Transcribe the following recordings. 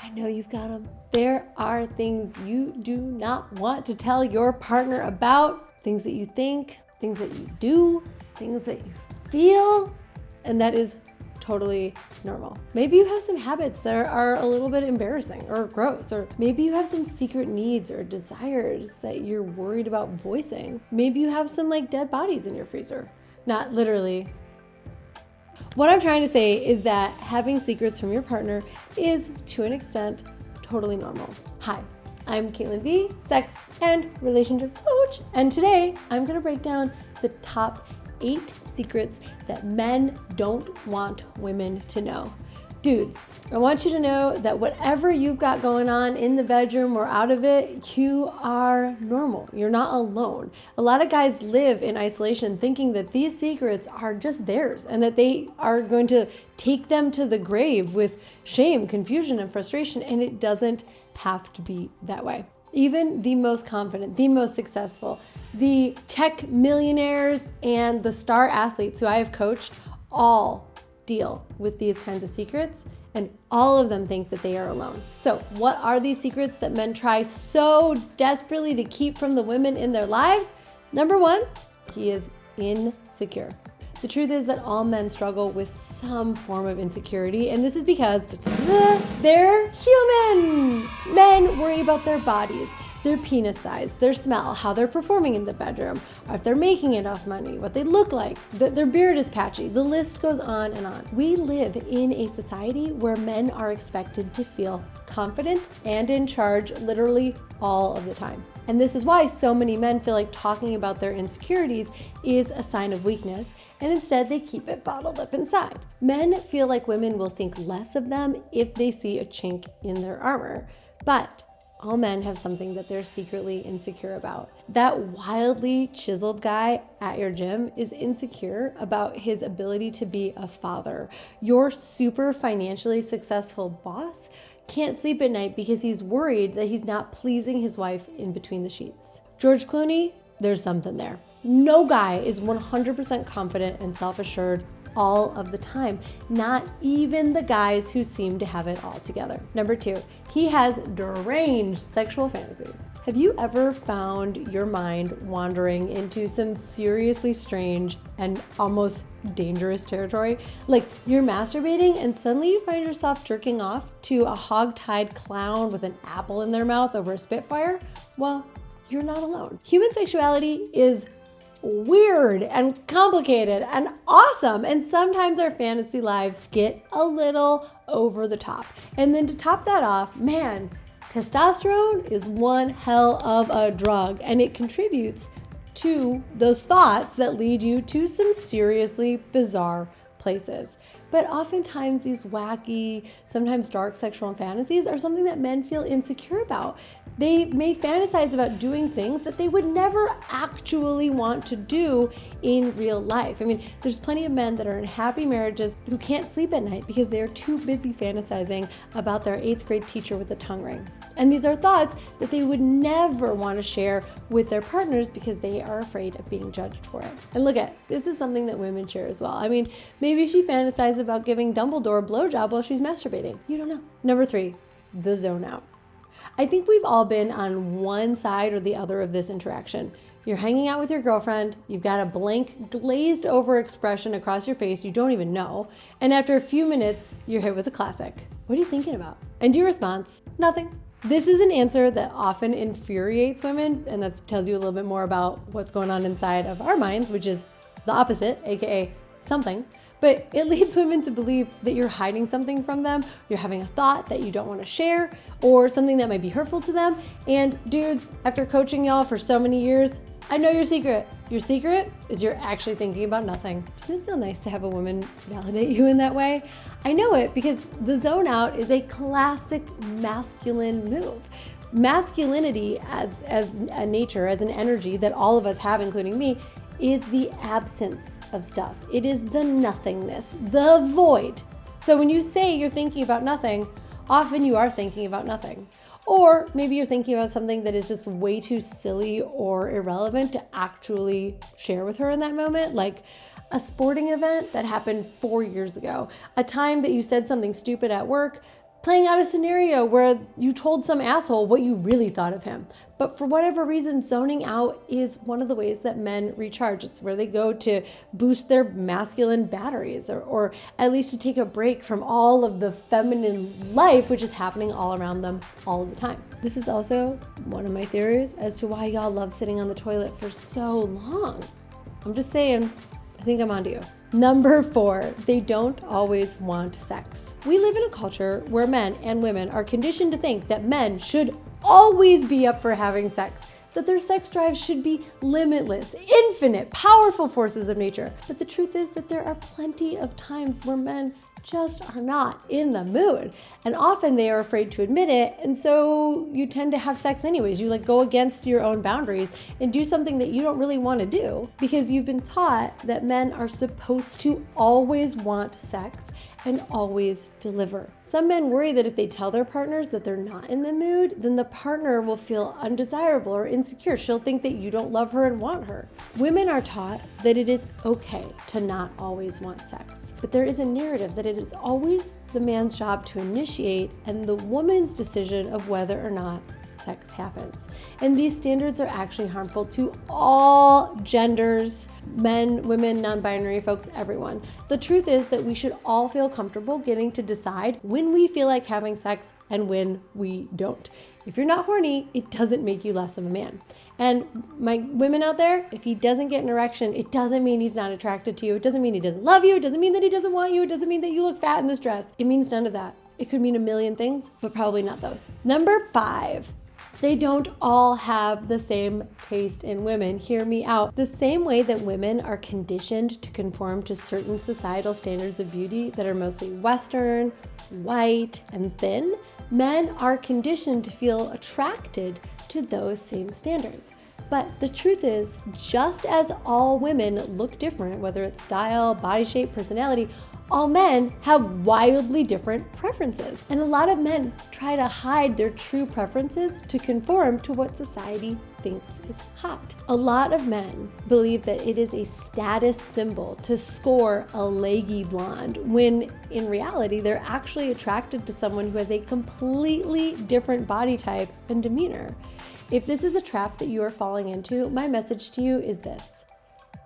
I know you've got them. There are things you do not want to tell your partner about, things that you think, things that you do, things that you feel, and that is totally normal. Maybe you have some habits that are a little bit embarrassing or gross, or maybe you have some secret needs or desires that you're worried about voicing. Maybe you have some like dead bodies in your freezer. Not literally. What I'm trying to say is that having secrets from your partner is, to an extent, totally normal. Hi, I'm Caitlin V, sex and relationship coach, and today I'm gonna break down the top 8 secrets that men don't want women to know. Dudes, I want you to know that whatever you've got going on in the bedroom or out of it, you are normal. You're not alone. A lot of guys live in isolation thinking that these secrets are just theirs and that they are going to take them to the grave with shame, confusion, and frustration, and it doesn't have to be that way. Even the most confident, the most successful, the tech millionaires and the star athletes who I have coached all deal with these kinds of secrets, and all of them think that they are alone. So what are these secrets that men try so desperately to keep from the women in their lives? Number 1, he is insecure. The truth is that all men struggle with some form of insecurity, and this is because they're human. Men worry about their bodies, their penis size, their smell, how they're performing in the bedroom, or if they're making enough money, what they look like, their beard is patchy. The list goes on and on. We live in a society where men are expected to feel confident and in charge literally all of the time. And this is why so many men feel like talking about their insecurities is a sign of weakness, and instead they keep it bottled up inside. Men feel like women will think less of them if they see a chink in their armor, but all men have something that they're secretly insecure about. That wildly chiseled guy at your gym is insecure about his ability to be a father. Your super financially successful boss can't sleep at night because he's worried that he's not pleasing his wife in between the sheets. George Clooney, there's something there. No guy is 100% confident and self-assured all of the time, not even the guys who seem to have it all together. Number 2, he has deranged sexual fantasies. Have you ever found your mind wandering into some seriously strange and almost dangerous territory? Like you're masturbating and suddenly you find yourself jerking off to a hog-tied clown with an apple in their mouth over a Spitfire? Well, you're not alone. Human sexuality is weird and complicated and awesome, and sometimes our fantasy lives get a little over the top. And then to top that off, man, testosterone is one hell of a drug, and it contributes to those thoughts that lead you to some seriously bizarre places. But oftentimes these wacky, sometimes dark sexual fantasies are something that men feel insecure about. They may fantasize about doing things that they would never actually want to do in real life. I mean, there's plenty of men that are in happy marriages who can't sleep at night because they're too busy fantasizing about their 8th grade teacher with a tongue ring. And these are thoughts that they would never want to share with their partners because they are afraid of being judged for it. And look at, this is something that women share as well. I mean, maybe she fantasizes about giving Dumbledore a blowjob while she's masturbating. You don't know. Number 3, the zone out. I think we've all been on one side or the other of this interaction. You're hanging out with your girlfriend, you've got a blank, glazed over expression across your face you don't even know, and after a few minutes, you're hit with a classic. What are you thinking about? And your response, nothing. This is an answer that often infuriates women, and that tells you a little bit more about what's going on inside of our minds, which is the opposite, aka something. But it leads women to believe that you're hiding something from them, you're having a thought that you don't want to share, or something that might be hurtful to them. And dudes, after coaching y'all for so many years, I know your secret. Your secret is you're actually thinking about nothing. Doesn't it feel nice to have a woman validate you in that way? I know it because the zone out is a classic masculine move. Masculinity as a nature, as an energy that all of us have, including me, is the absence of stuff. It is the nothingness, the void. So when you say you're thinking about nothing, often you are thinking about nothing. Or maybe you're thinking about something that is just way too silly or irrelevant to actually share with her in that moment, like a sporting event that happened 4 years ago, a time that you said something stupid at work, playing out a scenario where you told some asshole what you really thought of him. But for whatever reason, zoning out is one of the ways that men recharge. It's where they go to boost their masculine batteries, or at least to take a break from all of the feminine life, which is happening all around them all the time. This is also one of my theories as to why y'all love sitting on the toilet for so long. I'm just saying, I think I'm onto you. Number 4, they don't always want sex. We live in a culture where men and women are conditioned to think that men should always be up for having sex, that their sex drive should be limitless, infinite, powerful forces of nature. But the truth is that there are plenty of times where men just are not in the mood. And often they are afraid to admit it. And so you tend to have sex anyways. You go against your own boundaries and do something that you don't really want to do because you've been taught that men are supposed to always want sex and always deliver. Some men worry that if they tell their partners that they're not in the mood, then the partner will feel undesirable or insecure. She'll think that you don't love her and want her. Women are taught that it is okay to not always want sex, but there is a narrative that it is always the man's job to initiate and the woman's decision of whether or not sex happens. And these standards are actually harmful to all genders, men, women, non-binary folks, everyone. The truth is that we should all feel comfortable getting to decide when we feel like having sex and when we don't. If you're not horny, it doesn't make you less of a man. And my women out there, if he doesn't get an erection, it doesn't mean he's not attracted to you. It doesn't mean he doesn't love you. It doesn't mean that he doesn't want you. It doesn't mean that you look fat in this dress. It means none of that. It could mean a million things, but probably not those. Number 5. They don't all have the same taste in women. Hear me out. The same way that women are conditioned to conform to certain societal standards of beauty that are mostly Western, white, and thin, men are conditioned to feel attracted to those same standards. But the truth is, just as all women look different, whether it's style, body shape, personality, all men have wildly different preferences. And a lot of men try to hide their true preferences to conform to what society thinks is hot. A lot of men believe that it is a status symbol to score a leggy blonde, when in reality, they're actually attracted to someone who has a completely different body type and demeanor. If this is a trap that you are falling into, my message to you is this: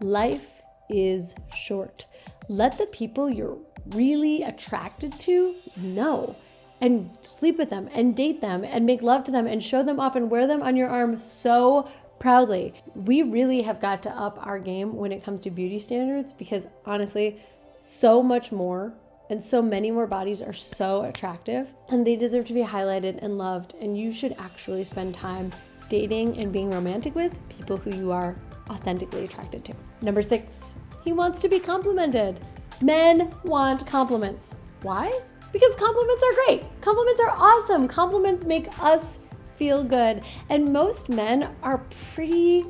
life is short. Let the people you're really attracted to know, and sleep with them and date them and make love to them and show them off and wear them on your arm so proudly. We really have got to up our game when it comes to beauty standards, because honestly, so much more and so many more bodies are so attractive and they deserve to be highlighted and loved. And you should actually spend time dating and being romantic with people who you are authentically attracted to. Number 6. He wants to be complimented. Men want compliments. Why? Because compliments are great. Compliments are awesome. Compliments make us feel good. And most men are pretty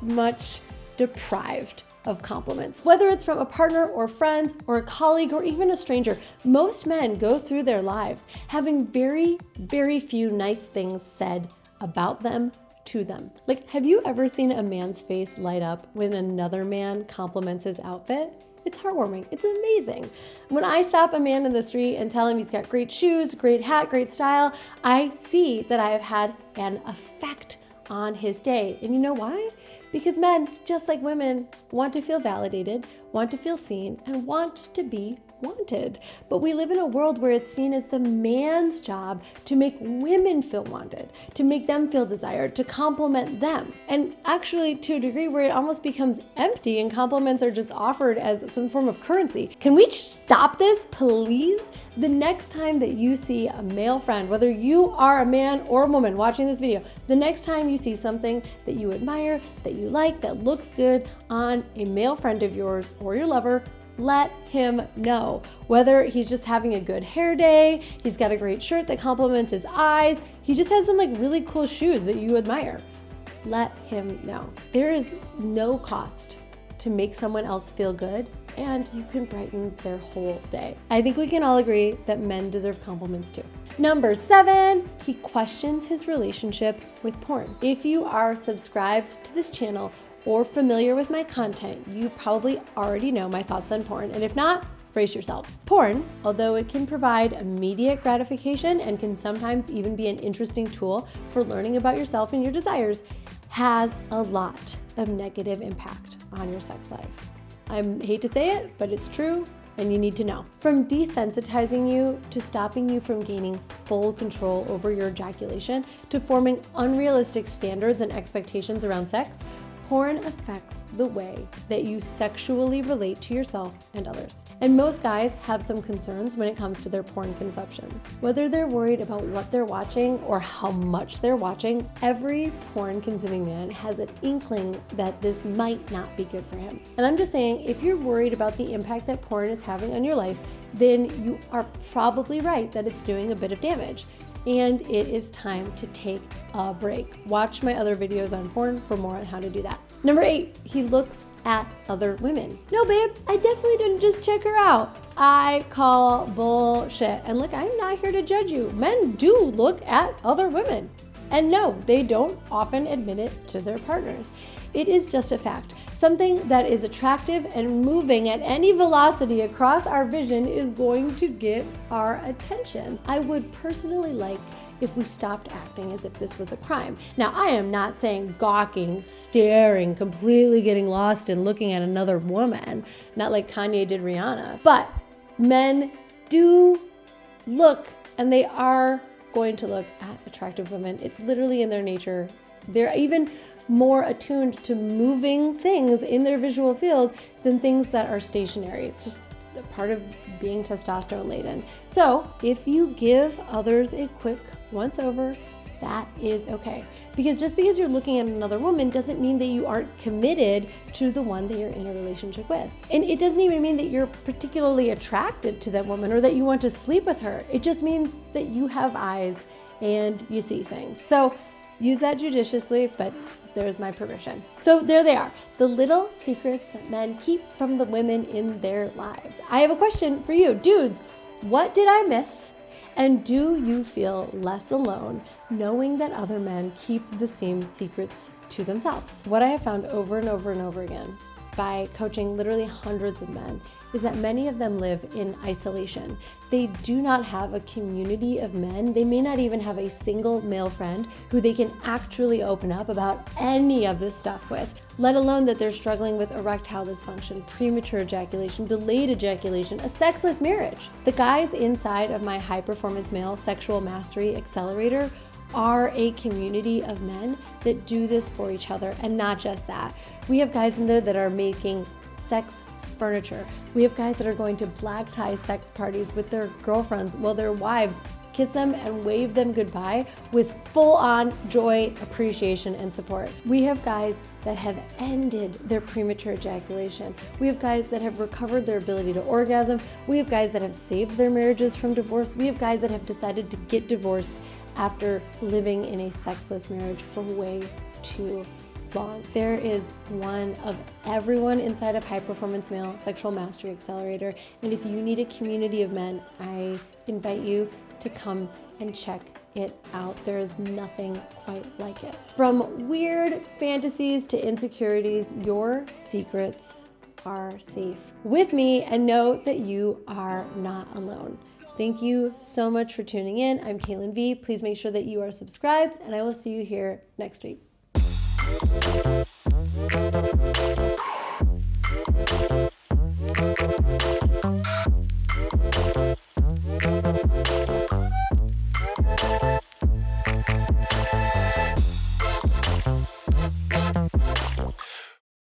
much deprived of compliments. Whether it's from a partner or friends or a colleague or even a stranger, most men go through their lives having very, very few nice things said about them, to them. Like, have you ever seen a man's face light up when another man compliments his outfit? It's heartwarming. It's amazing. When I stop a man in the street and tell him he's got great shoes, great hat, great style, I see that I have had an effect on his day. And you know why? Because men, just like women, want to feel validated, want to feel seen, and want to be wanted. But we live in a world where it's seen as the man's job to make women feel wanted, to make them feel desired, to compliment them. And actually, to a degree where it almost becomes empty and compliments are just offered as some form of currency. Can we stop this, please? The next time that you see a male friend, whether you are a man or a woman watching this video, the next time you see something that you admire, that you like, that looks good on a male friend of yours or your lover, let him know. Whether he's just having a good hair day, he's got a great shirt that complements his eyes, he just has some really cool shoes that you admire. Let him know. There is no cost to make someone else feel good, and you can brighten their whole day. I think we can all agree that men deserve compliments too. Number 7, he questions his relationship with porn. If you are subscribed to this channel or familiar with my content, you probably already know my thoughts on porn. And if not, brace yourselves. Porn, although it can provide immediate gratification and can sometimes even be an interesting tool for learning about yourself and your desires, has a lot of negative impact on your sex life. I hate to say it, but it's true, and you need to know. From desensitizing you to stopping you from gaining full control over your ejaculation to forming unrealistic standards and expectations around sex, porn affects the way that you sexually relate to yourself and others. And most guys have some concerns when it comes to their porn consumption. Whether they're worried about what they're watching or how much they're watching, every porn consuming man has an inkling that this might not be good for him. And I'm just saying, if you're worried about the impact that porn is having on your life, then you are probably right that it's doing a bit of damage. And it is time to take a break. Watch my other videos on porn for more on how to do that. Number 8, he looks at other women. No, babe, I definitely didn't just check her out. I call bullshit. And look, I'm not here to judge you. Men do look at other women. And no, they don't often admit it to their partners. It is just a fact. Something that is attractive and moving at any velocity across our vision is going to get our attention. I would personally like if we stopped acting as if this was a crime. Now, I am not saying gawking, staring, completely getting lost and looking at another woman, not like Kanye did Rihanna, but men do look, and they are going to look at attractive women. It's literally in their nature. They're even more attuned to moving things in their visual field than things that are stationary. It's just a part of being testosterone laden. So if you give others a quick once over, that is okay. Because just because you're looking at another woman doesn't mean that you aren't committed to the one that you're in a relationship with. And it doesn't even mean that you're particularly attracted to that woman or that you want to sleep with her. It just means that you have eyes and you see things. So use that judiciously, but there's my permission. So there they are, the little secrets that men keep from the women in their lives. I have a question for you. Dudes, what did I miss? And do you feel less alone knowing that other men keep the same secrets to themselves? What I have found over and over and over again by coaching literally hundreds of men is that many of them live in isolation. They do not have a community of men. They may not even have a single male friend who they can actually open up about any of this stuff with, let alone that they're struggling with erectile dysfunction, premature ejaculation, delayed ejaculation, a sexless marriage. The guys inside of my High Performance Male Sexual Mastery Accelerator are a community of men that do this for each other. And not just that. We have guys in there that are making sex furniture. We have guys that are going to black tie sex parties with their girlfriends while their wives kiss them and wave them goodbye with full-on joy, appreciation, and support. We have guys that have ended their premature ejaculation. We have guys that have recovered their ability to orgasm. We have guys that have saved their marriages from divorce. We have guys that have decided to get divorced after living in a sexless marriage for way too long. There is one of everyone inside of High Performance Male Sexual Mastery Accelerator. And if you need a community of men, I invite you to come and check it out. There is nothing quite like it. From weird fantasies to insecurities, your secrets are safe with me, and know that you are not alone. Thank you so much for tuning in. I'm Caitlin V. Please make sure that you are subscribed, and I will see you here next week.